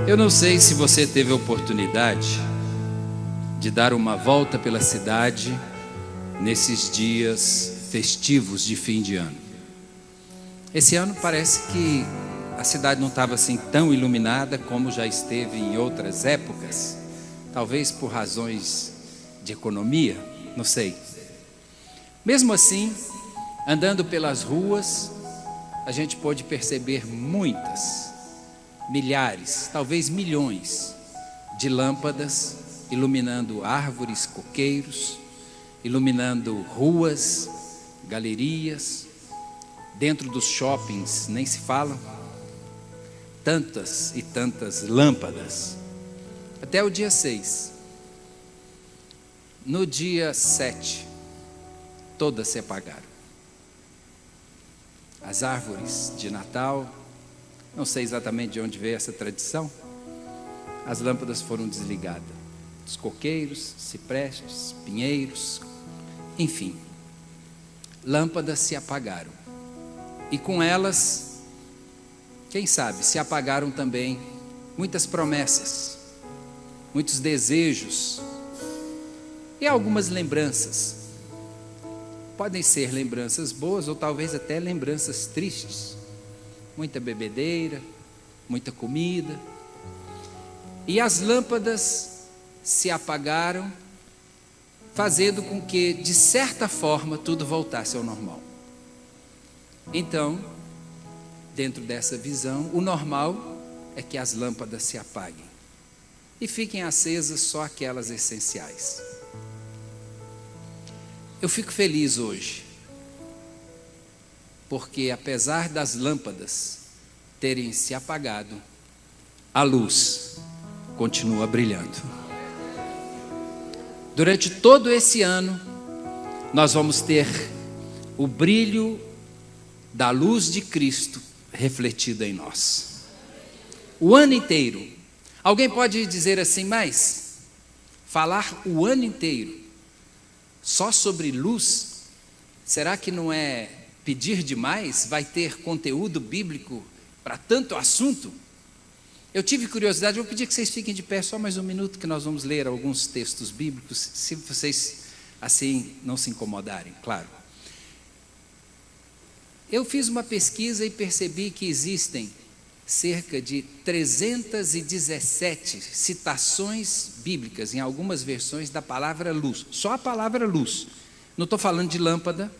Eu não sei se você teve a oportunidade de dar uma volta pela cidade nesses dias festivos de fim de ano. Esse ano parece que a cidade não estava assim tão iluminada como já esteve em outras épocas, talvez por razões de economia, não sei. Mesmo assim, andando pelas ruas, a gente pôde perceber muitas, milhares, talvez milhões de lâmpadas iluminando árvores, coqueiros, iluminando ruas, galerias, dentro dos shoppings nem se fala, tantas e tantas lâmpadas, até o dia 6. No dia 7, todas se apagaram. As árvores de Natal, não sei exatamente de onde veio essa tradição, as lâmpadas foram desligadas. Os coqueiros, ciprestes, pinheiros, enfim, lâmpadas se apagaram. E com elas, quem sabe, se apagaram também muitas promessas, muitos desejos e algumas lembranças. Podem ser lembranças boas ou talvez até lembranças tristes. Muita bebedeira, muita comida. E as lâmpadas se apagaram, fazendo com que, de certa forma, tudo voltasse ao normal. Então, dentro dessa visão, o normal é que as lâmpadas se apaguem e fiquem acesas só aquelas essenciais. Eu fico feliz hoje, porque apesar das lâmpadas terem se apagado, a luz continua brilhando. Durante todo esse ano, nós vamos ter o brilho da luz de Cristo refletida em nós. O ano inteiro. Alguém pode dizer assim, mas falar o ano inteiro só sobre luz, será que não é pedir demais? Vai ter conteúdo bíblico para tanto assunto? Eu tive curiosidade, vou pedir que vocês fiquem de pé só mais um minuto, que nós vamos ler alguns textos bíblicos, se vocês assim não se incomodarem, claro. Eu fiz uma pesquisa e percebi que existem cerca de 317 citações bíblicas, em algumas versões, da palavra luz. Só a palavra luz. Não estou falando de lâmpada,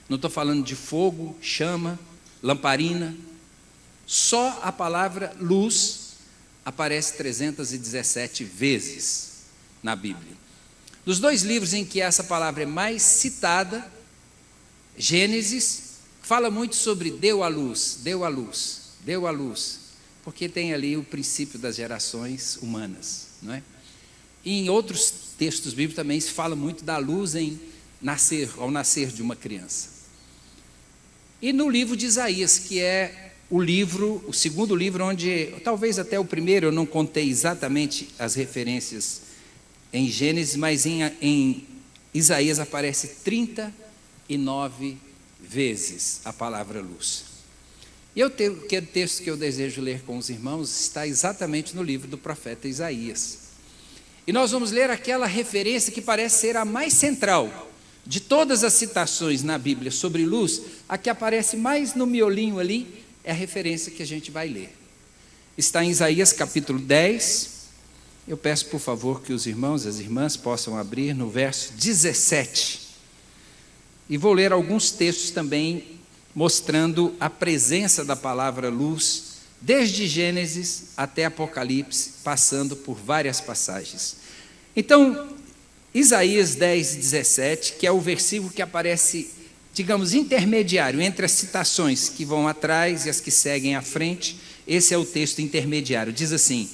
não estou falando de fogo, chama, lamparina. Só a palavra luz aparece 317 vezes na Bíblia. Dos dois livros em que essa palavra é mais citada, Gênesis fala muito sobre deu a luz, deu a luz, deu a luz, porque tem ali o princípio das gerações humanas, não é? E em outros textos bíblicos também se fala muito da luz ao nascer de uma criança. E no livro de Isaías, que é o segundo livro, onde, talvez até o primeiro, eu não contei exatamente as referências em Gênesis, mas em Isaías aparece 39 vezes a palavra luz. E o texto que eu desejo ler com os irmãos está exatamente no livro do profeta Isaías. E nós vamos ler aquela referência que parece ser a mais central de todas as citações na Bíblia sobre luz, a que aparece mais no miolinho ali, é a referência que a gente vai ler. Está em Isaías capítulo 10. Eu peço por favor que os irmãos e as irmãs possam abrir no verso 17. E vou ler alguns textos também mostrando a presença da palavra luz, desde Gênesis até Apocalipse, passando por várias passagens. Então, Isaías 10, 17, que é o versículo que aparece, digamos, intermediário entre as citações que vão atrás e as que seguem à frente. Esse é o texto intermediário. Diz assim: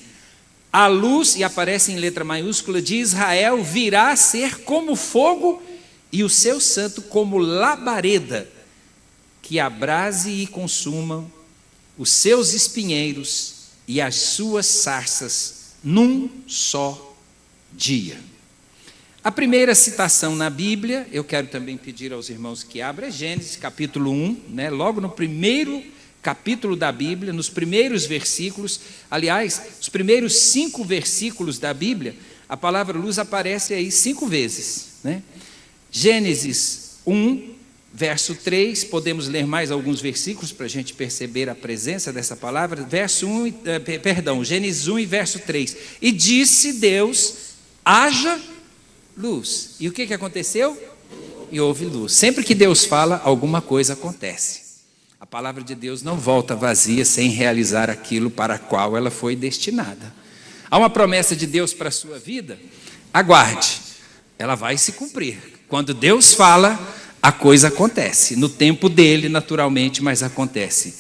a luz, e aparece em letra maiúscula, de Israel virá a ser como fogo, e o seu santo como labareda, que abrase e consumam os seus espinheiros e as suas sarças num só dia. A primeira citação na Bíblia, eu quero também pedir aos irmãos que abram, é Gênesis capítulo 1, logo no primeiro capítulo da Bíblia, nos primeiros versículos, aliás, os primeiros 5 versículos da Bíblia, a palavra luz aparece aí 5 vezes, né? Gênesis 1, verso 3, podemos ler mais alguns versículos para a gente perceber a presença dessa palavra. Gênesis 1 e verso 3. E disse Deus, haja luz. E o que aconteceu? E houve luz. Sempre que Deus fala, alguma coisa acontece. A palavra de Deus não volta vazia sem realizar aquilo para o qual ela foi destinada. Há uma promessa de Deus para a sua vida? Aguarde, ela vai se cumprir. Quando Deus fala, a coisa acontece. No tempo dele, naturalmente, mas acontece.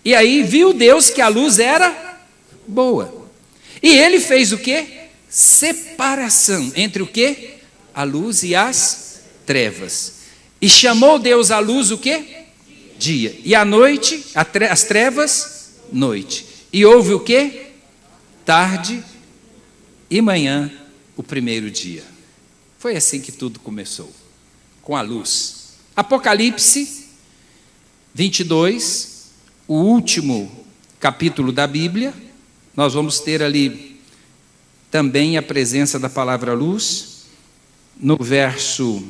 E aí viu Deus que a luz era boa. E ele fez o quê? Separação entre o quê? A luz e as trevas. E chamou Deus a luz o quê? Dia. E a noite, as trevas, noite. E houve o quê? Tarde e manhã, o primeiro dia. Foi assim que tudo começou, com a luz. Apocalipse 22, o último capítulo da Bíblia, nós vamos ter ali também a presença da palavra luz, no verso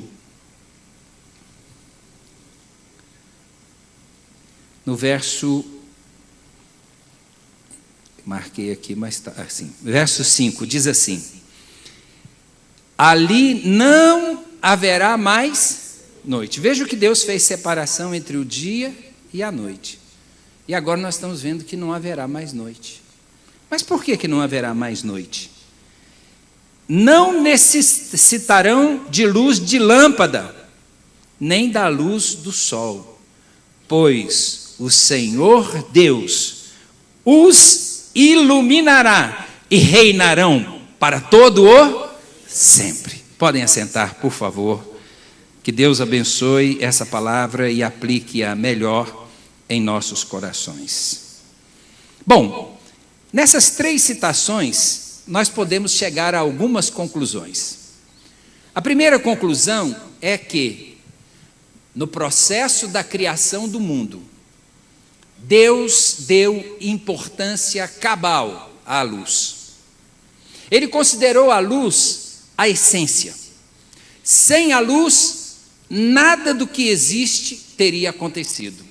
marquei aqui, mas está assim. Verso 5 diz assim: ali não haverá mais noite. Veja que Deus fez separação entre o dia e a noite. E agora nós estamos vendo que não haverá mais noite. Mas por que não haverá mais noite? Não necessitarão de luz de lâmpada, nem da luz do sol, pois o Senhor Deus os iluminará e reinarão para todo o sempre. Podem assentar, por favor. Que Deus abençoe essa palavra e aplique-a melhor em nossos corações. Bom, nessas 3 citações, nós podemos chegar a algumas conclusões. A primeira conclusão é que, no processo da criação do mundo, Deus deu importância cabal à luz. Ele considerou a luz a essência. Sem a luz, nada do que existe teria acontecido.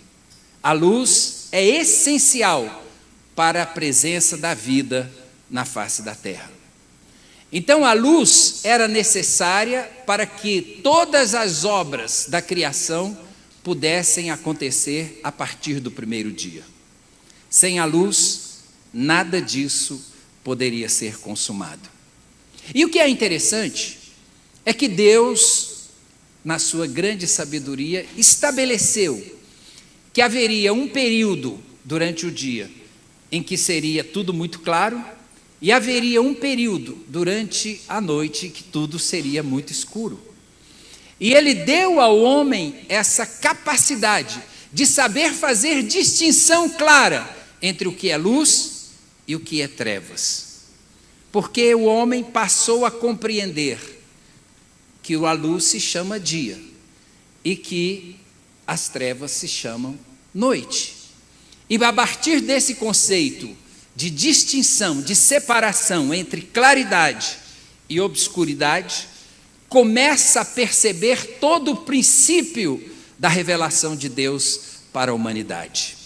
A luz é essencial para a presença da vida na face da terra. Então, a luz era necessária para que todas as obras da criação pudessem acontecer a partir do primeiro dia. Sem a luz, nada disso poderia ser consumado. E o que é interessante é que Deus, na sua grande sabedoria, estabeleceu que haveria um período durante o dia em que seria tudo muito claro, e haveria um período durante a noite que tudo seria muito escuro. E ele deu ao homem essa capacidade de saber fazer distinção clara entre o que é luz e o que é trevas. Porque o homem passou a compreender que a luz se chama dia e que as trevas se chamam noite. E a partir desse conceito de distinção, de separação entre claridade e obscuridade, começa a perceber todo o princípio da revelação de Deus para a humanidade.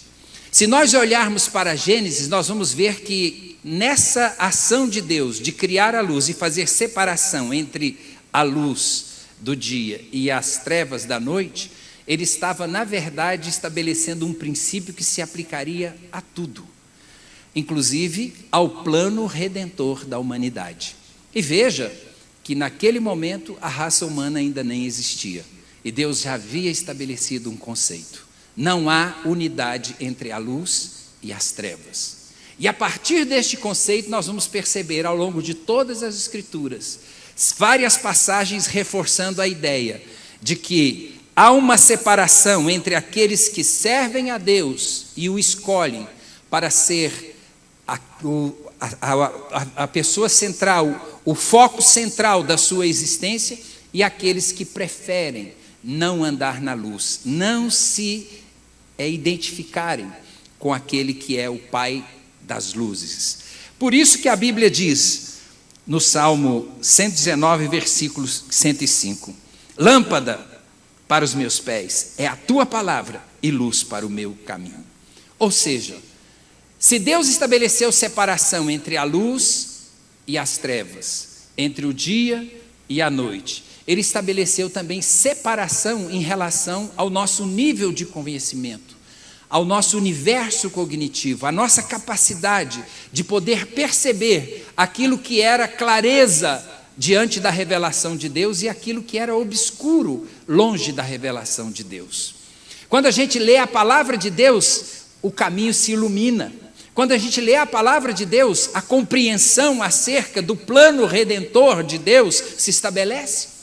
Se nós olharmos para Gênesis, nós vamos ver que nessa ação de Deus de criar a luz e fazer separação entre a luz do dia e as trevas da noite, ele estava, na verdade, estabelecendo um princípio que se aplicaria a tudo, inclusive ao plano redentor da humanidade. E veja que naquele momento a raça humana ainda nem existia, e Deus já havia estabelecido um conceito: não há unidade entre a luz e as trevas. E a partir deste conceito nós vamos perceber ao longo de todas as Escrituras várias passagens reforçando a ideia de que há uma separação entre aqueles que servem a Deus e o escolhem para ser a pessoa central, o foco central da sua existência, e aqueles que preferem não andar na luz, não se identificarem com aquele que é o Pai das luzes. Por isso que a Bíblia diz, no Salmo 119, versículo 105, lâmpada para os meus pés é a tua palavra e luz para o meu caminho. Ou seja, se Deus estabeleceu separação entre a luz e as trevas, entre o dia e a noite, Ele estabeleceu também separação em relação ao nosso nível de conhecimento, ao nosso universo cognitivo, à nossa capacidade de poder perceber aquilo que era clareza diante da revelação de Deus e aquilo que era obscuro longe da revelação de Deus. Quando a gente lê a palavra de Deus, o caminho se ilumina. Quando a gente lê a palavra de Deus, a compreensão acerca do plano redentor de Deus se estabelece.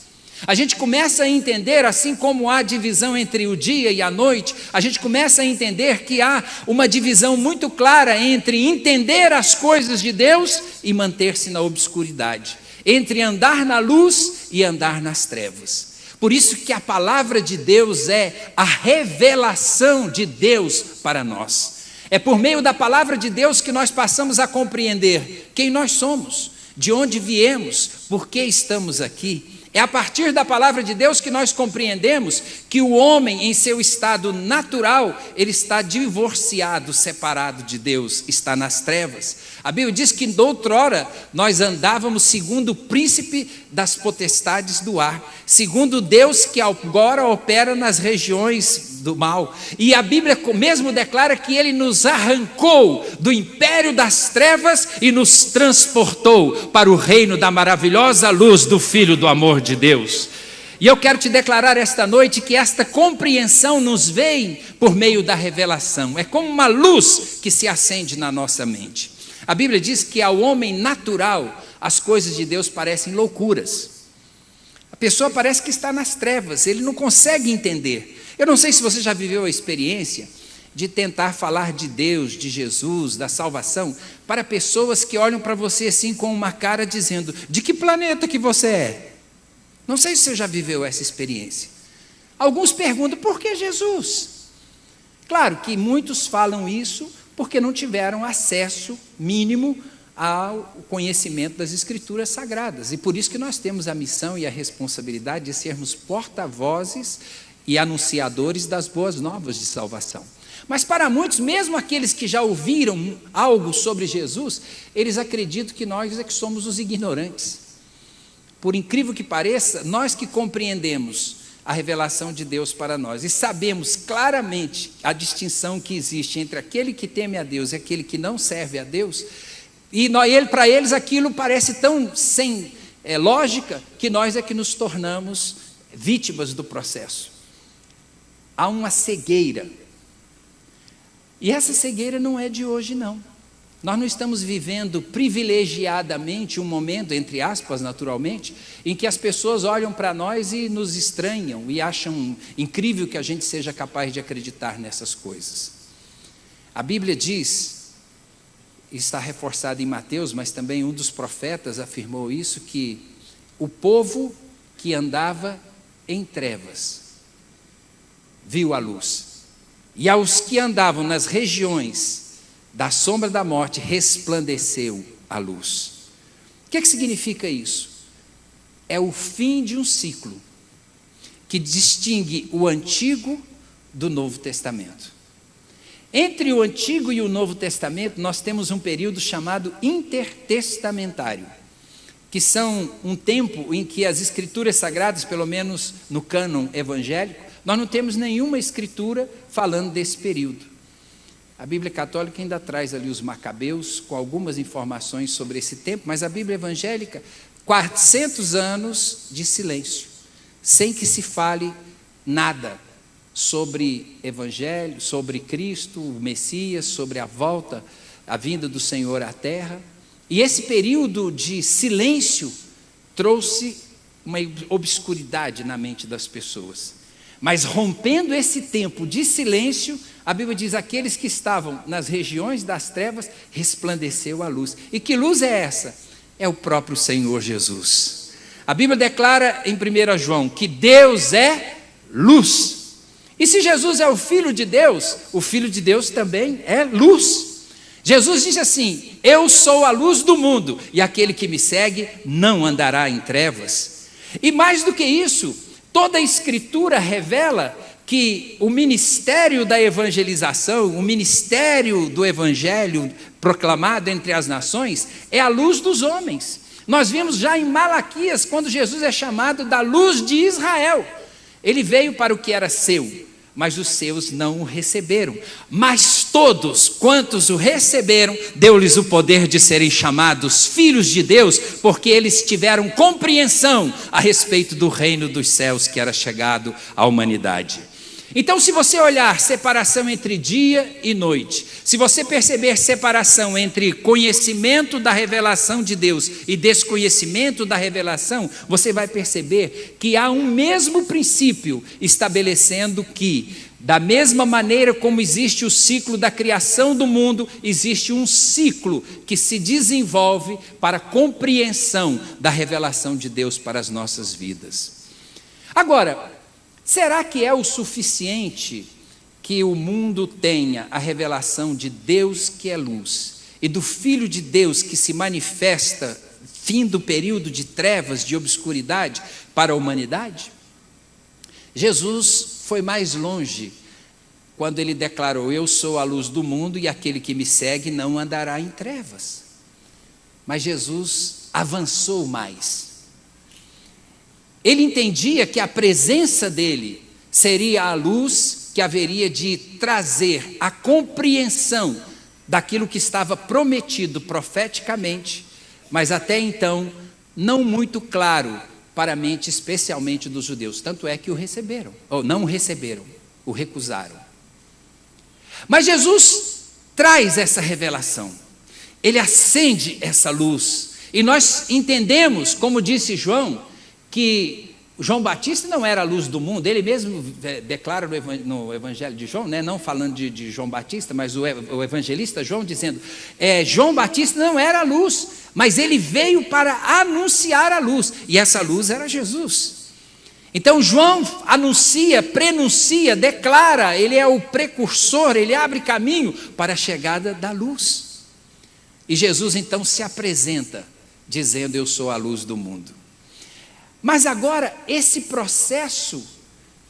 A gente começa a entender, assim como há divisão entre o dia e a noite, a gente começa a entender que há uma divisão muito clara entre entender as coisas de Deus e manter-se na obscuridade, entre andar na luz e andar nas trevas. Por isso que a palavra de Deus é a revelação de Deus para nós. É por meio da palavra de Deus que nós passamos a compreender quem nós somos, de onde viemos, por que estamos aqui. É a partir da palavra de Deus que nós compreendemos que o homem, em seu estado natural, ele está divorciado, separado de Deus, está nas trevas. A Bíblia diz que outrora nós andávamos segundo o príncipe das potestades do ar, segundo Deus que agora opera nas regiões do mal. E a Bíblia mesmo declara que Ele nos arrancou do império das trevas e nos transportou para o reino da maravilhosa luz do Filho do amor de Deus. E eu quero te declarar esta noite que esta compreensão nos vem por meio da revelação. É como uma luz que se acende na nossa mente. A Bíblia diz que ao homem natural as coisas de Deus parecem loucuras. A pessoa parece que está nas trevas, ele não consegue entender. Eu não sei se você já viveu a experiência de tentar falar de Deus, de Jesus, da salvação, para pessoas que olham para você assim com uma cara dizendo: de que planeta que você é? Não sei se você já viveu essa experiência. Alguns perguntam: por que Jesus? Claro que muitos falam isso porque não tiveram acesso mínimo ao conhecimento das Escrituras Sagradas. E por isso que nós temos a missão e a responsabilidade de sermos porta-vozes e anunciadores das boas novas de salvação. Mas para muitos, mesmo aqueles que já ouviram algo sobre Jesus, eles acreditam que nós é que somos os ignorantes. Por incrível que pareça, nós que compreendemos a revelação de Deus para nós e sabemos claramente a distinção que existe entre aquele que teme a Deus e aquele que não serve a Deus, e para eles aquilo parece tão sem lógica que nós é que nos tornamos vítimas do processo. Há uma cegueira, e essa cegueira não é de hoje não. Nós não estamos vivendo privilegiadamente um momento, entre aspas, naturalmente, em que as pessoas olham para nós e nos estranham e acham incrível que a gente seja capaz de acreditar nessas coisas. A Bíblia diz, está reforçado em Mateus, mas também um dos profetas afirmou isso, que o povo que andava em trevas viu a luz, e aos que andavam nas regiões da sombra da morte resplandeceu a luz. O que significa isso? É o fim de um ciclo que distingue o Antigo do Novo Testamento. Entre o Antigo e o Novo Testamento nós temos um período chamado intertestamentário, que são um tempo em que as Escrituras Sagradas, pelo menos no cânon evangélico, nós não temos nenhuma escritura falando desse período. A Bíblia Católica ainda traz ali os Macabeus com algumas informações sobre esse tempo, mas a Bíblia Evangélica, 400 anos de silêncio, sem que se fale nada sobre Evangelho, sobre Cristo, o Messias, sobre a volta, a vinda do Senhor à terra. E esse período de silêncio trouxe uma obscuridade na mente das pessoas. Mas rompendo esse tempo de silêncio, a Bíblia diz: aqueles que estavam nas regiões das trevas, resplandeceu a luz. E que luz é essa? É o próprio Senhor Jesus. A Bíblia declara em 1 João que Deus é luz. E se Jesus é o Filho de Deus também é luz. Jesus disse assim: eu sou a luz do mundo, e aquele que me segue não andará em trevas. E mais do que isso, toda a Escritura revela que o ministério da evangelização, o ministério do evangelho proclamado entre as nações, é a luz dos homens. Nós vimos já em Malaquias, quando Jesus é chamado da luz de Israel. Ele veio para o que era seu, mas os seus não o receberam. Mas todos quantos o receberam, deu-lhes o poder de serem chamados filhos de Deus, porque eles tiveram compreensão a respeito do reino dos céus que era chegado à humanidade. Então, se você olhar separação entre dia e noite, se você perceber separação entre conhecimento da revelação de Deus e desconhecimento da revelação, você vai perceber que há um mesmo princípio estabelecendo que, da mesma maneira como existe o ciclo da criação do mundo, existe um ciclo que se desenvolve para a compreensão da revelação de Deus para as nossas vidas. Agora, será que é o suficiente que o mundo tenha a revelação de Deus que é luz e do Filho de Deus que se manifesta fim do período de trevas, de obscuridade para a humanidade? Jesus foi mais longe quando ele declarou: eu sou a luz do mundo e aquele que me segue não andará em trevas. Mas Jesus avançou mais. Ele entendia que a presença dele seria a luz que haveria de trazer a compreensão daquilo que estava prometido profeticamente, mas até então não muito claro para a mente, especialmente dos judeus. Tanto é que o receberam, ou não o receberam, o recusaram. Mas Jesus traz essa revelação, ele acende essa luz, e nós entendemos, como disse João, que João Batista não era a luz do mundo. Ele mesmo declara no Evangelho de João, né? Não falando de João Batista, mas o evangelista João dizendo, João Batista não era a luz, mas ele veio para anunciar a luz, e essa luz era Jesus. Então João anuncia, prenuncia, declara, ele é o precursor, ele abre caminho para a chegada da luz. E Jesus então se apresenta dizendo: eu sou a luz do mundo. Mas agora, esse processo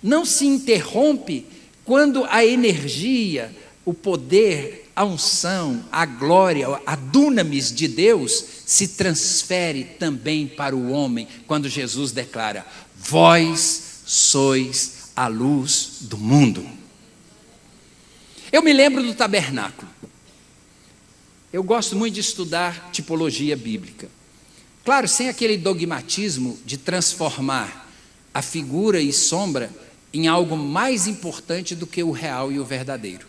não se interrompe quando a energia, o poder, a unção, a glória, a dunamis de Deus se transfere também para o homem, quando Jesus declara: vós sois a luz do mundo. Eu me lembro do tabernáculo. Eu gosto muito de estudar tipologia bíblica. Claro, sem aquele dogmatismo de transformar a figura e sombra em algo mais importante do que o real e o verdadeiro.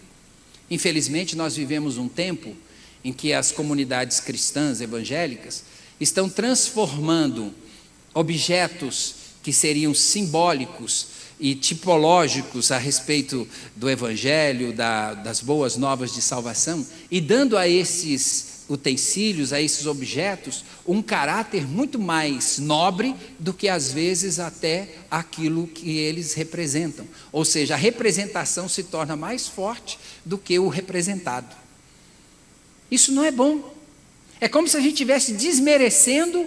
Infelizmente, nós vivemos um tempo em que as comunidades cristãs evangélicas estão transformando objetos que seriam simbólicos e tipológicos a respeito do evangelho, das boas novas de salvação, e dando a esses utensílios, a esses objetos, um caráter muito mais nobre do que às vezes até aquilo que eles representam. Ou seja, a representação se torna mais forte do que o representado. Isso não é bom. É como se a gente estivesse desmerecendo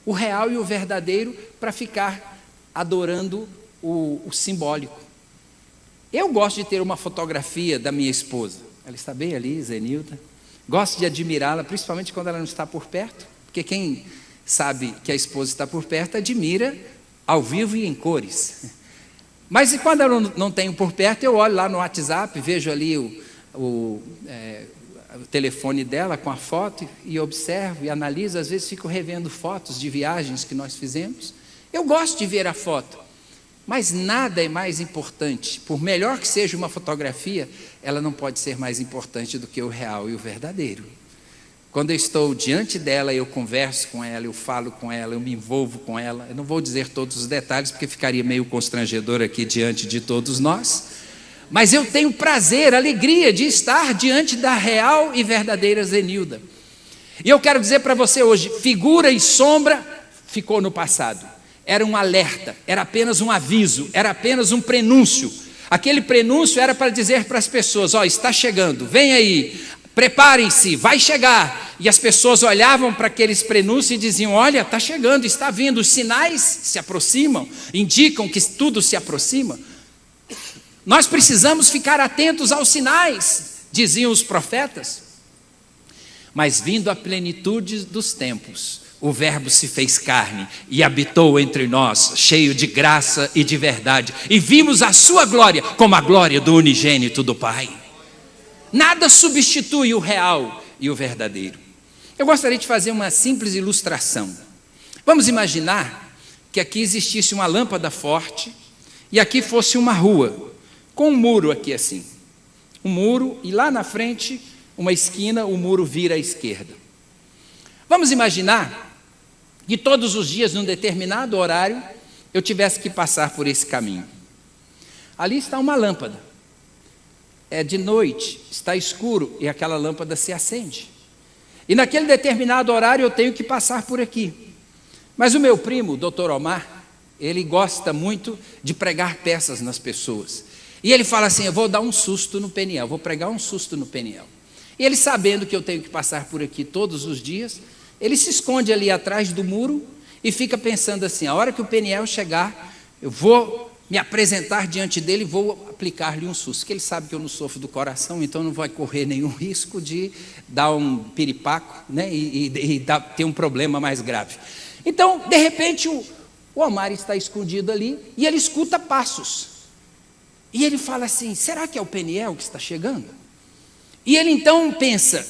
o real e o verdadeiro para ficar adorando o simbólico. Eu gosto de ter uma fotografia da minha esposa. Ela está bem ali, Zenilda. Gosto de admirá-la, principalmente quando ela não está por perto, porque quem sabe que a esposa está por perto, admira ao vivo e em cores. Mas quando eu não tenho por perto, eu olho lá no WhatsApp, vejo ali o telefone dela com a foto e observo e analiso. Às vezes fico revendo fotos de viagens que nós fizemos. Eu gosto de ver a foto, mas nada é mais importante. Por melhor que seja uma fotografia, ela não pode ser mais importante do que o real e o verdadeiro. Quando eu estou diante dela, eu converso com ela, eu falo com ela, eu me envolvo com ela. Eu não vou dizer todos os detalhes, porque ficaria meio constrangedor aqui diante de todos nós. Mas eu tenho prazer, alegria de estar diante da real e verdadeira Zenilda. E eu quero dizer para você hoje, figura e sombra ficou no passado. Era um alerta, era apenas um aviso, era apenas um prenúncio. Aquele prenúncio era para dizer para as pessoas: ó, está chegando, vem aí, preparem-se, vai chegar. E as pessoas olhavam para aqueles prenúncios e diziam: olha, está chegando, está vindo, os sinais se aproximam, indicam que tudo se aproxima. Nós precisamos ficar atentos aos sinais, diziam os profetas. Mas vindo a plenitude dos tempos, o Verbo se fez carne e habitou entre nós, cheio de graça e de verdade, e vimos a sua glória como a glória do unigênito do Pai. Nada substitui o real e o verdadeiro. Eu gostaria de fazer uma simples ilustração. Vamos imaginar que aqui existisse uma lâmpada forte e aqui fosse uma rua, com um muro aqui assim. Um muro, e lá na frente, uma esquina, o muro vira à esquerda. Vamos imaginar que todos os dias, num determinado horário, eu tivesse que passar por esse caminho. Ali está uma lâmpada. É de noite, está escuro e aquela lâmpada se acende. E naquele determinado horário eu tenho que passar por aqui. Mas o meu primo, o Dr. Omar, ele gosta muito de pregar peças nas pessoas. E ele fala assim: eu vou dar um susto no Peniel, vou pregar um susto no Peniel. E ele, sabendo que eu tenho que passar por aqui todos os dias, ele se esconde ali atrás do muro e fica pensando assim: a hora que o Peniel chegar, eu vou me apresentar diante dele e vou aplicar-lhe um susto, que ele sabe que eu não sofro do coração, então não vai correr nenhum risco de dar um piripaco, né, e ter um problema mais grave. Então, de repente, o Omar está escondido ali e ele escuta passos. E ele fala assim: será que é o Peniel que está chegando? E ele então pensa: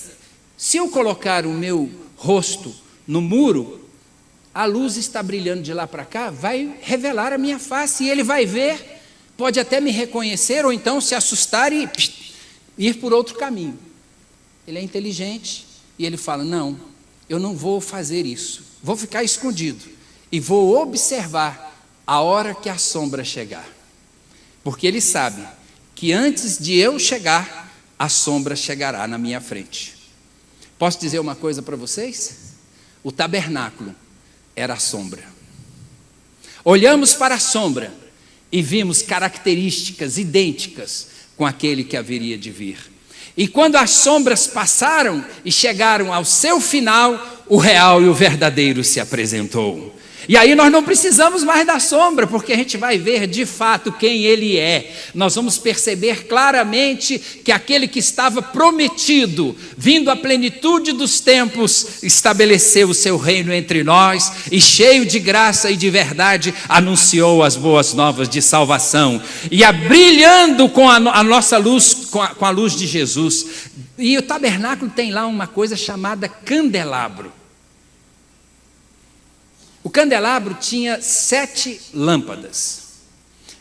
se eu colocar o meu rosto no muro, a luz está brilhando de lá para cá, vai revelar a minha face, e ele vai ver, pode até me reconhecer, ou então se assustar e ir por outro caminho. Ele é inteligente, e ele fala: não, eu não vou fazer isso, vou ficar escondido, e vou observar a hora que a sombra chegar, porque ele sabe que antes de eu chegar, a sombra chegará na minha frente. Posso dizer uma coisa para vocês? O tabernáculo era a sombra. Olhamos para a sombra e vimos características idênticas com aquele que haveria de vir. E quando as sombras passaram e chegaram ao seu final, o real e o verdadeiro se apresentou. E aí nós não precisamos mais da sombra, porque a gente vai ver de fato quem ele é. Nós vamos perceber claramente que aquele que estava prometido, vindo à plenitude dos tempos, estabeleceu o seu reino entre nós e, cheio de graça e de verdade, anunciou as boas novas de salvação. E brilhando com a nossa luz, com a luz de Jesus. E o tabernáculo tem lá uma coisa chamada candelabro. O candelabro tinha 7 lâmpadas.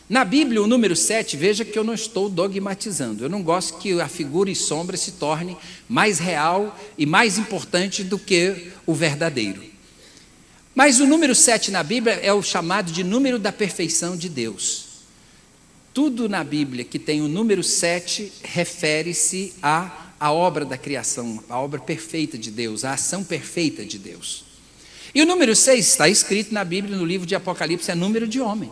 Na Bíblia, o número 7, veja que eu não estou dogmatizando. Eu não gosto que a figura e sombra se torne mais real e mais importante do que o verdadeiro. Mas o número 7 na Bíblia é o chamado de número da perfeição de Deus. Tudo na Bíblia que tem o número 7 refere-se à obra da criação, à obra perfeita de Deus, à ação perfeita de Deus. E o número 6 está escrito na Bíblia, no livro de Apocalipse, é número de homem.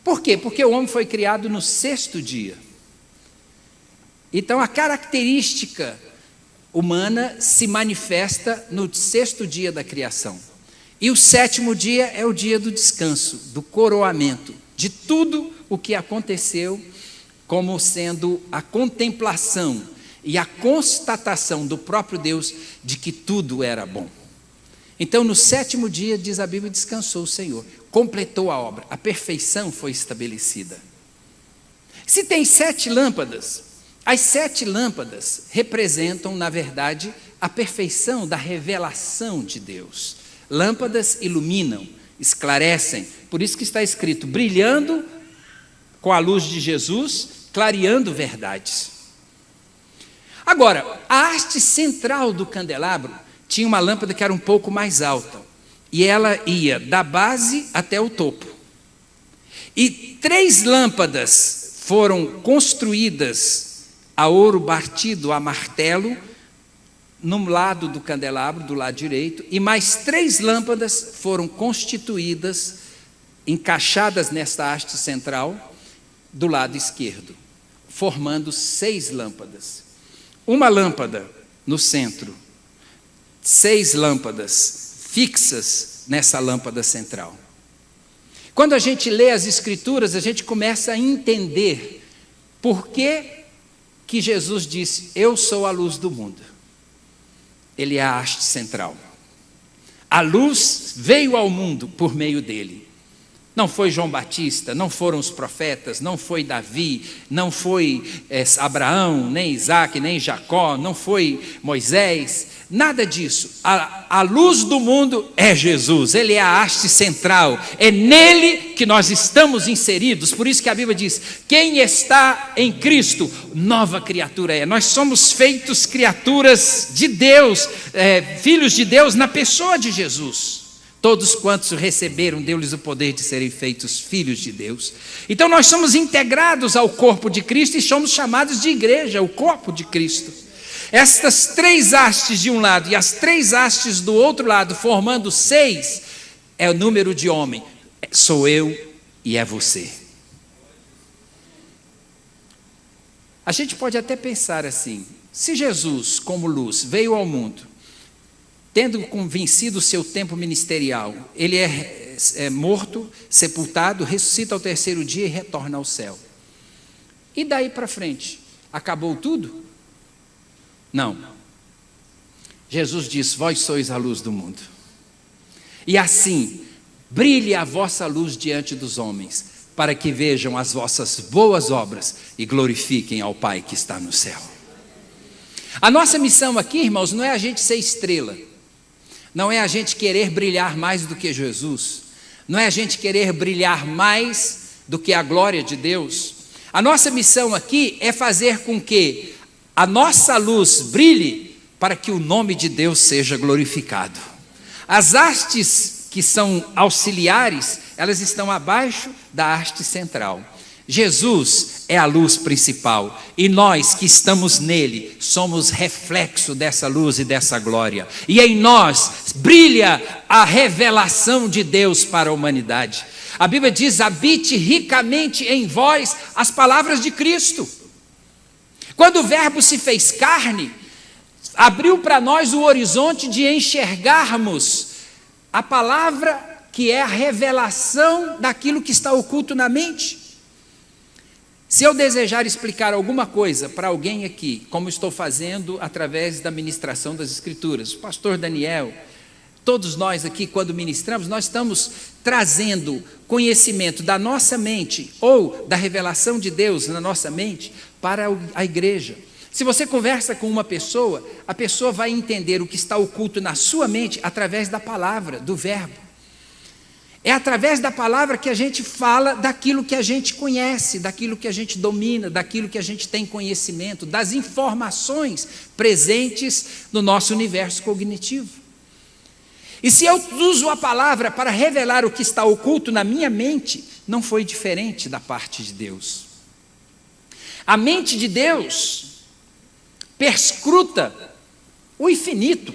Por quê? Porque o homem foi criado no 6º dia. Então a característica humana se manifesta no 6º dia da criação. E o 7º dia é o dia do descanso, do coroamento, de tudo o que aconteceu, como sendo a contemplação e a constatação do próprio Deus de que tudo era bom. Então, no 7º dia, diz a Bíblia, descansou o Senhor, completou a obra, a perfeição foi estabelecida. Se tem 7 lâmpadas, as 7 lâmpadas representam, na verdade, a perfeição da revelação de Deus. Lâmpadas iluminam, esclarecem, por isso que está escrito: brilhando com a luz de Jesus, clareando verdades. Agora, a haste central do candelabro tinha uma lâmpada que era um pouco mais alta, e ela ia da base até o topo. E 3 lâmpadas foram construídas a ouro batido a martelo, no lado do candelabro, do lado direito, e mais 3 lâmpadas foram constituídas, encaixadas nesta haste central, do lado esquerdo, formando 6 lâmpadas. Uma lâmpada no centro, 6 lâmpadas fixas nessa lâmpada central. Quando a gente lê as Escrituras, a gente começa a entender por que Jesus disse: eu sou a luz do mundo. Ele é a haste central. A luz veio ao mundo por meio dele. Não foi João Batista, não foram os profetas, não foi Davi, não foi Abraão, nem Isaac, nem Jacó, não foi Moisés, nada disso. A luz do mundo é Jesus, ele é a haste central, é nele que nós estamos inseridos. Por isso que a Bíblia diz: quem está em Cristo, nova criatura é. Nós somos feitos criaturas de Deus, filhos de Deus na pessoa de Jesus. Todos quantos receberam, deu-lhes o poder de serem feitos filhos de Deus. Então nós somos integrados ao corpo de Cristo e somos chamados de igreja, o corpo de Cristo. Estas 3 hastes de um lado e as 3 hastes do outro lado, formando 6, é o número de homem. Sou eu e é você. A gente pode até pensar assim: se Jesus, como luz, veio ao mundo, tendo vencido o seu tempo ministerial, ele é morto, sepultado, ressuscita ao 3º dia e retorna ao céu. E daí para frente, acabou tudo? Não. Jesus disse: vós sois a luz do mundo. E assim, brilhe a vossa luz diante dos homens, para que vejam as vossas boas obras e glorifiquem ao Pai que está no céu. A nossa missão aqui, irmãos, não é a gente ser estrela. Não é a gente querer brilhar mais do que Jesus. Não é a gente querer brilhar mais do que a glória de Deus. A nossa missão aqui é fazer com que a nossa luz brilhe para que o nome de Deus seja glorificado. As hastes que são auxiliares, elas estão abaixo da haste central. Jesus é a luz principal e nós que estamos nele somos reflexo dessa luz e dessa glória, e em nós brilha a revelação de Deus para a humanidade. A Bíblia diz: habite ricamente em vós as palavras de Cristo. Quando o Verbo se fez carne, abriu para nós o horizonte de enxergarmos a palavra, que é a revelação daquilo que está oculto na mente. Se eu desejar explicar alguma coisa para alguém aqui, como estou fazendo através da ministração das Escrituras, o pastor Daniel, todos nós aqui, quando ministramos, nós estamos trazendo conhecimento da nossa mente ou da revelação de Deus na nossa mente para a igreja. Se você conversa com uma pessoa, a pessoa vai entender o que está oculto na sua mente através da palavra, do verbo. É através da palavra que a gente fala daquilo que a gente conhece, daquilo que a gente domina, daquilo que a gente tem conhecimento, das informações presentes no nosso universo cognitivo. E se eu uso a palavra para revelar o que está oculto na minha mente, não foi diferente da parte de Deus. A mente de Deus perscruta o infinito,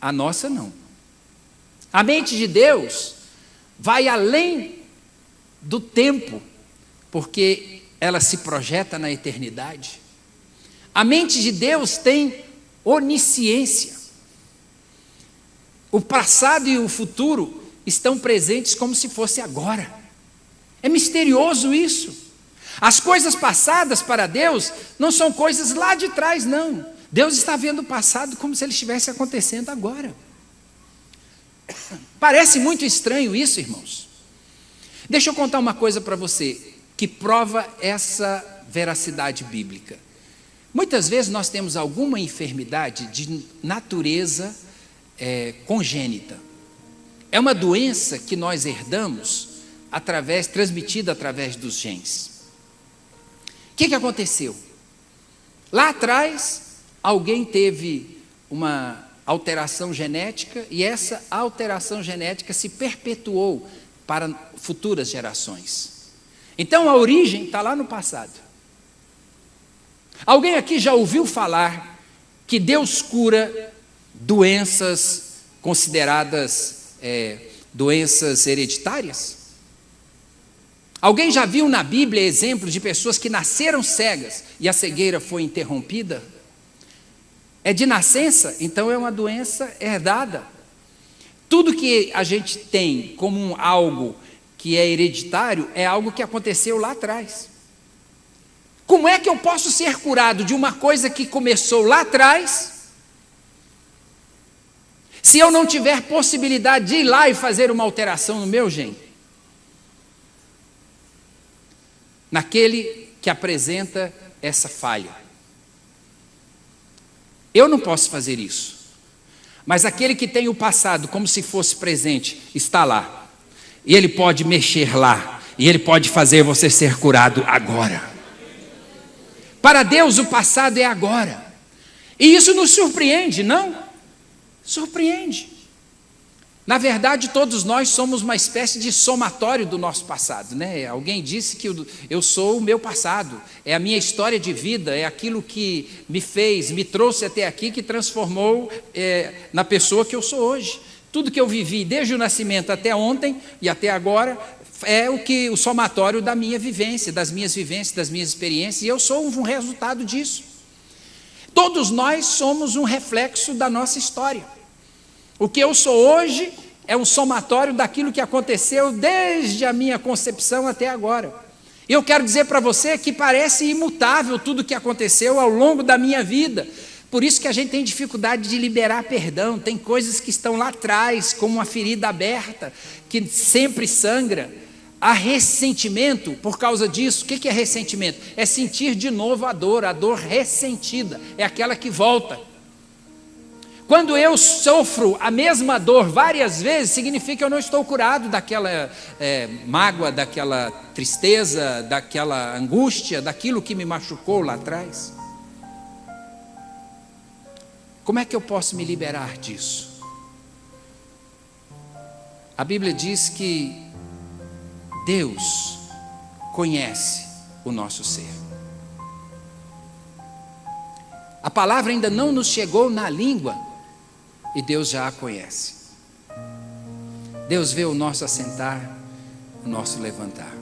a nossa não. A mente de Deus vai além do tempo, porque ela se projeta na eternidade. A mente de Deus tem onisciência. O passado e o futuro estão presentes como se fosse agora. É misterioso isso. As coisas passadas para Deus não são coisas lá de trás, não. Deus está vendo o passado como se ele estivesse acontecendo agora. Parece muito estranho isso, irmãos. Deixa eu contar uma coisa para você que prova essa veracidade bíblica. Muitas vezes nós temos alguma enfermidade de natureza congênita. É uma doença que nós herdamos transmitida através dos genes. O que aconteceu? Lá atrás, alguém teve uma alteração genética e essa alteração genética se perpetuou para futuras gerações. Então a origem está lá no passado. Alguém aqui já ouviu falar que Deus cura doenças consideradas doenças hereditárias? Alguém já viu na Bíblia exemplos de pessoas que nasceram cegas e a cegueira foi interrompida? É de nascença, então é uma doença herdada. Tudo que a gente tem como algo que é hereditário é algo que aconteceu lá atrás. Como é que eu posso ser curado de uma coisa que começou lá atrás, se eu não tiver possibilidade de ir lá e fazer uma alteração no meu gene? Naquele que apresenta essa falha. Eu não posso fazer isso. Mas aquele que tem o passado como se fosse presente, está lá. E ele pode mexer lá. E ele pode fazer você ser curado agora. Para Deus o passado é agora. E isso nos surpreende, não? Surpreende. Na verdade, todos nós somos uma espécie de somatório do nosso passado, né? Alguém disse que eu sou o meu passado, é a minha história de vida, é aquilo que me fez, me trouxe até aqui, que transformou na pessoa que eu sou hoje. Tudo que eu vivi desde o nascimento até ontem e até agora é o somatório da minha vivência, das minhas experiências, e eu sou um resultado disso. Todos nós somos um reflexo da nossa história. O que eu sou hoje é um somatório daquilo que aconteceu desde a minha concepção até agora. E eu quero dizer para você que parece imutável tudo o que aconteceu ao longo da minha vida. Por isso que a gente tem dificuldade de liberar perdão. Tem coisas que estão lá atrás, como uma ferida aberta, que sempre sangra. Há ressentimento por causa disso. O que é ressentimento? É sentir de novo a dor ressentida, é aquela que volta. Quando eu sofro a mesma dor várias vezes, significa que eu não estou curado daquela mágoa, daquela tristeza, daquela angústia, daquilo que me machucou lá atrás. Como é que eu posso me liberar disso? A Bíblia diz que Deus conhece o nosso ser. A palavra ainda não nos chegou na língua e Deus já a conhece. Deus vê o nosso assentar, o nosso levantar.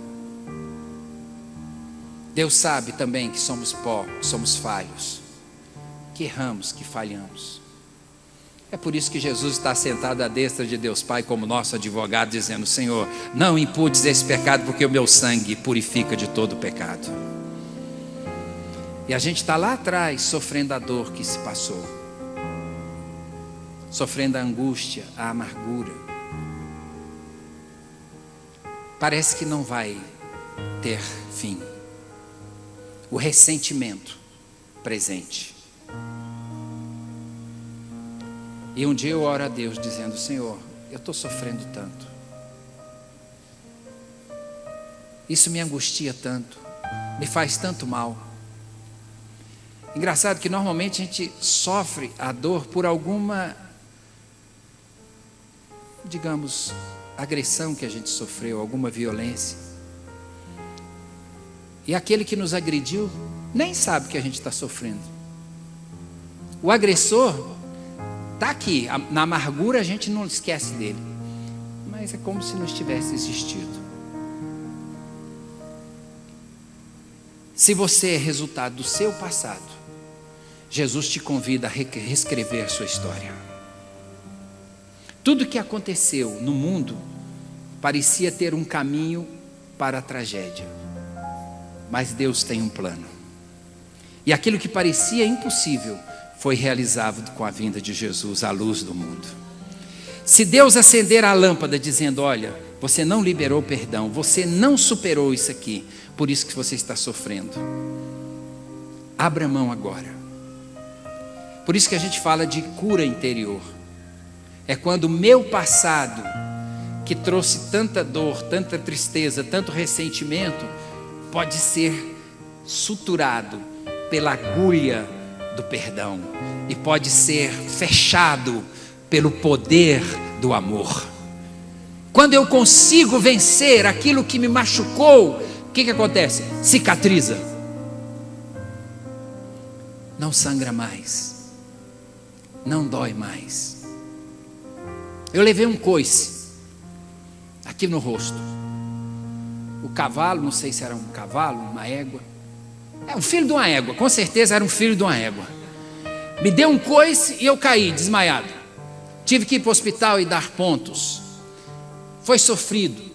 Deus sabe também que somos pó, que somos falhos, que erramos, que falhamos. É por isso que Jesus está sentado à destra de Deus Pai como nosso advogado, dizendo: Senhor, não imputes esse pecado, porque o meu sangue purifica de todo pecado. E a gente está lá atrás sofrendo a dor que se passou, sofrendo a angústia, a amargura. Parece que não vai ter fim. O ressentimento presente. E um dia eu oro a Deus dizendo: Senhor, eu estou sofrendo tanto. Isso me angustia tanto, me faz tanto mal. Engraçado que normalmente a gente sofre a dor por alguma, digamos, agressão que a gente sofreu, alguma violência. E aquele que nos agrediu nem sabe que a gente está sofrendo. O agressor está aqui, na amargura a gente não esquece dele, mas é como se não tivesse existido. Se você é resultado do seu passado, Jesus te convida a reescrever sua história. Tudo que aconteceu no mundo parecia ter um caminho para a tragédia, mas Deus tem um plano. E aquilo que parecia impossível foi realizado com a vinda de Jesus, a luz do mundo. Se Deus acender a lâmpada dizendo: olha, você não liberou perdão, você não superou isso aqui, por isso que você está sofrendo, abra mão agora. Por isso que a gente fala de cura interior. É quando o meu passado, que trouxe tanta dor, tanta tristeza, tanto ressentimento, pode ser suturado pela agulha do perdão e pode ser fechado pelo poder do amor. Quando eu consigo vencer aquilo que me machucou, o que acontece? Cicatriza. Não sangra mais. Não dói mais. Eu levei um coice aqui no rosto. o cavalo, não sei se era um cavalo, uma égua. Um filho de uma égua, com certeza era um filho de uma égua. Me deu um coice e eu caí desmaiado. Tive que ir para o hospital e dar pontos. Foi sofrido.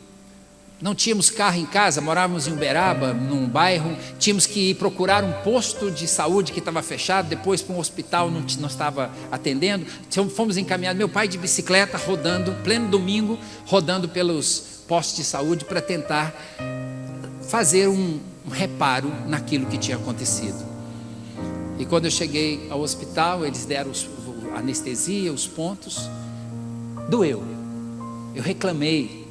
Não tínhamos carro em casa, morávamos em Uberaba, num bairro. Tínhamos que ir procurar um posto de saúde que estava fechado, depois para um hospital não estava atendendo. Fomos encaminhados, meu pai de bicicleta rodando, pleno domingo, rodando pelos postos de saúde para tentar fazer um reparo naquilo que tinha acontecido. E quando eu cheguei ao hospital, eles deram a anestesia, os pontos. Doeu. Eu reclamei.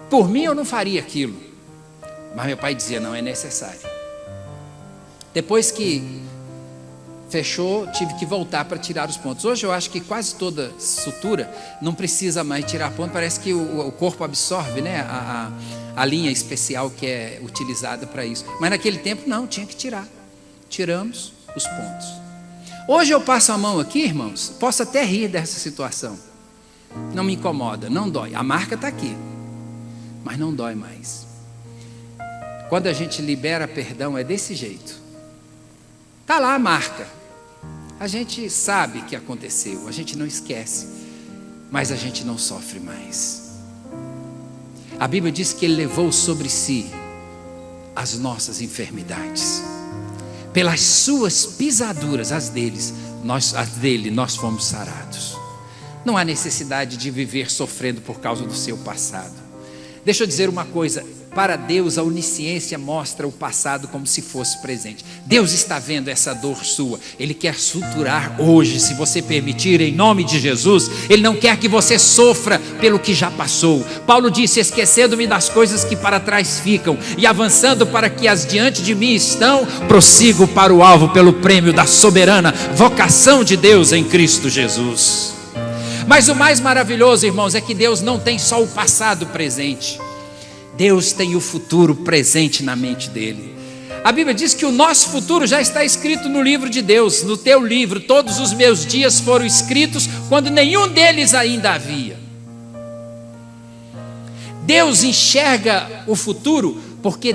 Por mim eu não faria aquilo. Mas meu pai dizia, não, é necessário. Depois que fechou, tive que voltar para tirar os pontos. Hoje eu acho que quase toda sutura não precisa mais tirar ponto. Parece que o corpo absorve, né, a linha especial que é utilizada para isso. Mas naquele tempo não, tinha que tirar. Tiramos os pontos. Hoje eu passo a mão aqui, irmãos, posso até rir dessa situação. Não me incomoda, não dói. A marca está aqui, mas não dói mais. Quando a gente libera perdão é desse jeito. Está lá a marca. A gente sabe que aconteceu, a gente não esquece, mas a gente não sofre mais. A Bíblia diz que Ele levou sobre si as nossas enfermidades. Pelas suas pisaduras, as dele, nós fomos sarados. Não há necessidade de viver sofrendo por causa do seu passado. Deixa eu dizer uma coisa, para Deus a onisciência mostra o passado como se fosse presente. Deus está vendo essa dor sua, Ele quer suturar hoje, se você permitir, em nome de Jesus. Ele não quer que você sofra pelo que já passou. Paulo disse, esquecendo-me das coisas que para trás ficam e avançando para que as diante de mim estão, prossigo para o alvo pelo prêmio da soberana vocação de Deus em Cristo Jesus. Mas o mais maravilhoso, irmãos, é que Deus não tem só o passado presente. Deus tem o futuro presente na mente dele. A Bíblia diz que o nosso futuro já está escrito no livro de Deus. No teu livro, todos os meus dias foram escritos quando nenhum deles ainda havia. Deus enxerga o futuro porque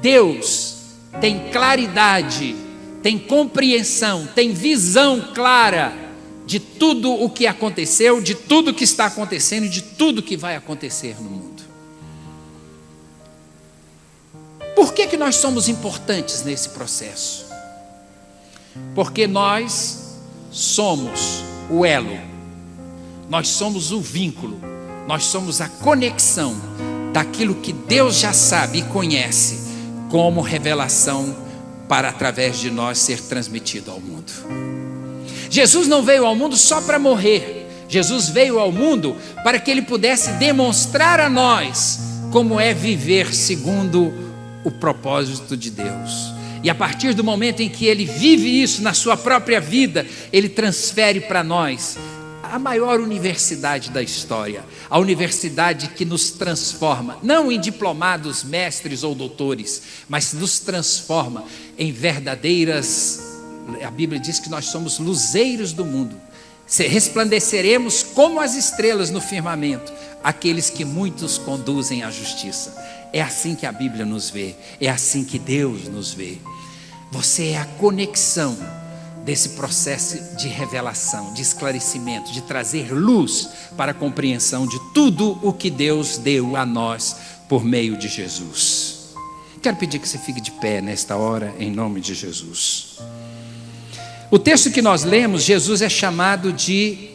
Deus tem claridade, tem compreensão, tem visão clara de tudo o que aconteceu, de tudo que está acontecendo e de tudo que vai acontecer no mundo. Por que nós somos importantes nesse processo? Porque nós somos o elo, nós somos o vínculo, nós somos a conexão daquilo que Deus já sabe e conhece como revelação para através de nós ser transmitido ao mundo. Jesus não veio ao mundo só para morrer. Jesus veio ao mundo para que Ele pudesse demonstrar a nós como é viver segundo o propósito de Deus. E a partir do momento em que Ele vive isso na sua própria vida, Ele transfere para nós a maior universidade da história, a universidade que nos transforma, não em diplomados, mestres ou doutores, mas nos transforma em verdadeiras. A Bíblia diz que nós somos luzeiros do mundo, resplandeceremos como as estrelas no firmamento, aqueles que muitos conduzem à justiça. É assim que a Bíblia nos vê, é assim que Deus nos vê. Você é a conexão desse processo de revelação, de esclarecimento, de trazer luz para a compreensão de tudo o que Deus deu a nós por meio de Jesus. Quero pedir que você fique de pé nesta hora, em nome de Jesus. O texto que nós lemos, Jesus é chamado de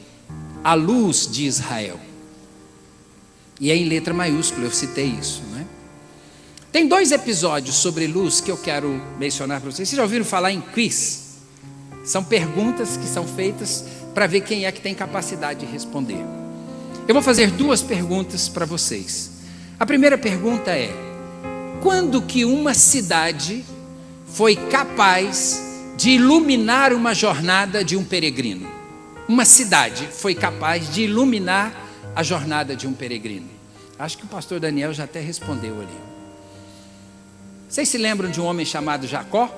a luz de Israel. E é em letra maiúscula, eu citei isso, não é? Tem 2 episódios sobre luz que eu quero mencionar para vocês. Vocês já ouviram falar em quiz? São perguntas que são feitas para ver quem é que tem capacidade de responder. Eu vou fazer 2 perguntas para vocês. A primeira pergunta é: quando que uma cidade foi capaz de iluminar uma jornada de um peregrino? Uma cidade foi capaz de iluminar a jornada de um peregrino. Acho que o pastor Daniel já até respondeu ali. Vocês se lembram de um homem chamado Jacó?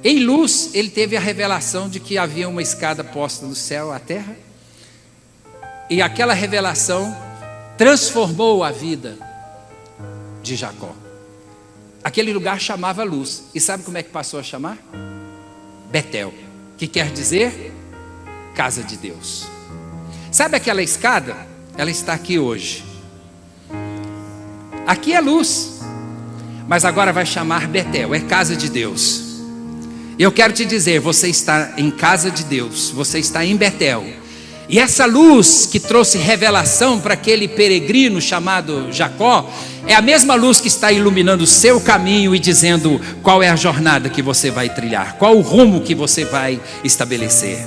Em Luz, ele teve a revelação de que havia uma escada posta do céu à terra. E aquela revelação transformou a vida de Jacó. Aquele lugar chamava Luz. E sabe como é que passou a chamar? Betel, que quer dizer casa de Deus. Sabe aquela escada? Ela está aqui hoje. Aqui é Luz, mas agora vai chamar Betel, é casa de Deus. E eu quero te dizer, você está em casa de Deus, você está em Betel. E essa luz que trouxe revelação para aquele peregrino chamado Jacó, é a mesma luz que está iluminando o seu caminho e dizendo qual é a jornada que você vai trilhar, qual o rumo que você vai estabelecer.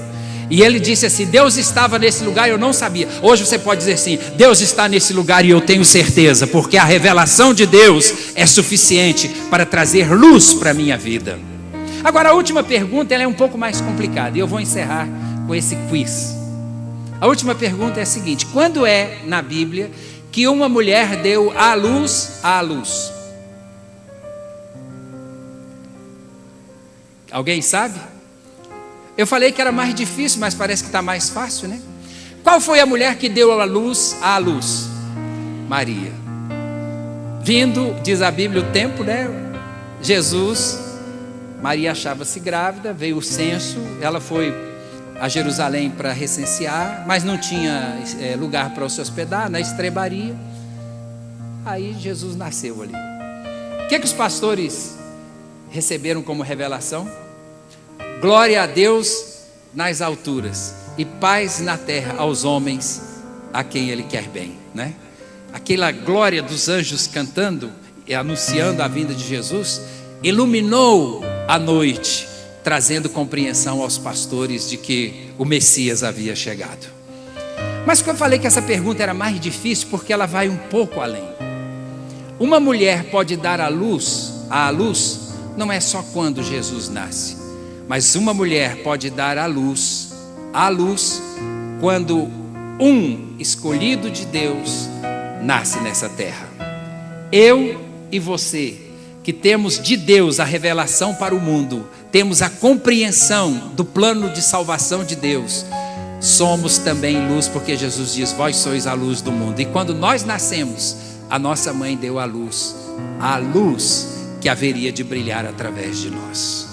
E ele disse assim: Deus estava nesse lugar e eu não sabia. Hoje você pode dizer assim: Deus está nesse lugar e eu tenho certeza, porque a revelação de Deus é suficiente para trazer luz para a minha vida. Agora a última pergunta, ela é um pouco mais complicada e eu vou encerrar com esse quiz. A última pergunta é a seguinte: quando é na Bíblia que uma mulher deu à luz à luz? Alguém sabe? Eu falei que era mais difícil, mas parece que está mais fácil, né? Qual foi a mulher que deu à luz à luz? Maria. Vindo, diz a Bíblia, o tempo, né? Jesus, Maria achava-se grávida, veio o censo, ela foi a Jerusalém para recensear, mas não tinha lugar para se hospedar, na estrebaria. Aí Jesus nasceu ali. O que os pastores receberam como revelação? Glória a Deus nas alturas e paz na terra aos homens a quem Ele quer bem, né? Aquela glória dos anjos cantando e anunciando a vinda de Jesus iluminou a noite, trazendo compreensão aos pastores de que o Messias havia chegado. Mas eu falei que essa pergunta era mais difícil porque ela vai um pouco além. Uma mulher pode dar à luz não é só quando Jesus nasce, mas uma mulher pode dar à luz quando um escolhido de Deus nasce nessa terra. Eu e você, que temos de Deus a revelação para o mundo, temos a compreensão do plano de salvação de Deus, somos também luz, porque Jesus diz: vós sois a luz do mundo. E quando nós nascemos, a nossa mãe deu a luz que haveria de brilhar através de nós.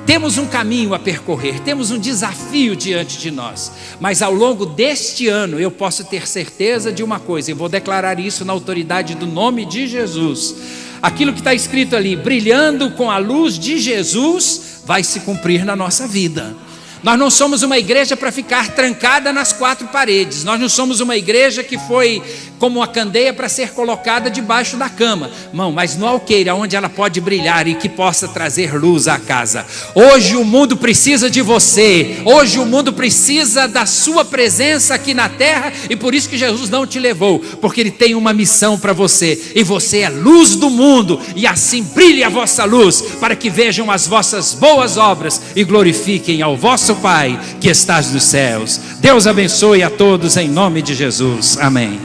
Temos um caminho a percorrer, temos um desafio diante de nós, mas ao longo deste ano eu posso ter certeza de uma coisa, eu vou declarar isso na autoridade do nome de Jesus: aquilo que está escrito ali, brilhando com a luz de Jesus, vai se cumprir na nossa vida. Nós não somos uma igreja para ficar trancada nas quatro paredes. Nós não somos uma igreja que foi como uma candeia para ser colocada debaixo da cama, mas no alqueire, onde ela pode brilhar e que possa trazer luz à casa. Hoje o mundo precisa de você. Hoje o mundo precisa da sua presença aqui na terra, e por isso que Jesus não te levou, porque Ele tem uma missão para você, e você é luz do mundo, e assim brilhe a vossa luz, para que vejam as vossas boas obras e glorifiquem ao vosso Pai que estás nos céus. Deus abençoe a todos em nome de Jesus. Amém.